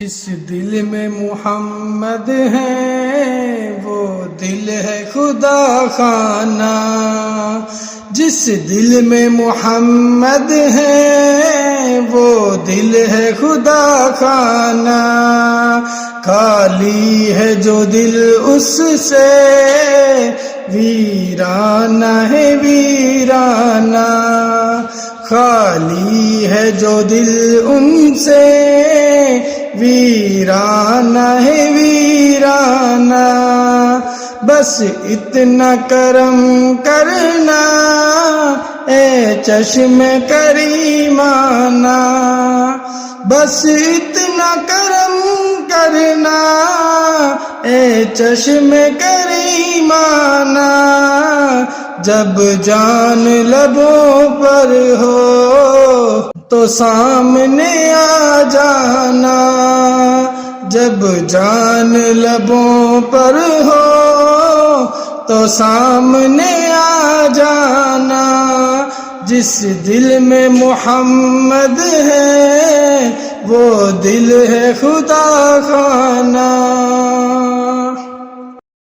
جس دل میں محمد ہے وہ دل ہے خدا خانہ، جس دل میں محمد ہے وہ دل ہے خدا خانہ، خالی ہے جو دل اس سے ویرانہ ہے ویرانہ، خالی ہے جو دل ان سے ویرانہ ہے ویرانہ، بس اتنا کرم کرنا اے چشم کریمانہ، بس اتنا کرم کرنا اے چشم کریمانہ، جب جان لبوں پر ہو تو سامنے آ جانا، جب جان لبوں پر ہو تو سامنے آ جانا، جس دل میں محمد ہے وہ دل ہے خدا خانہ۔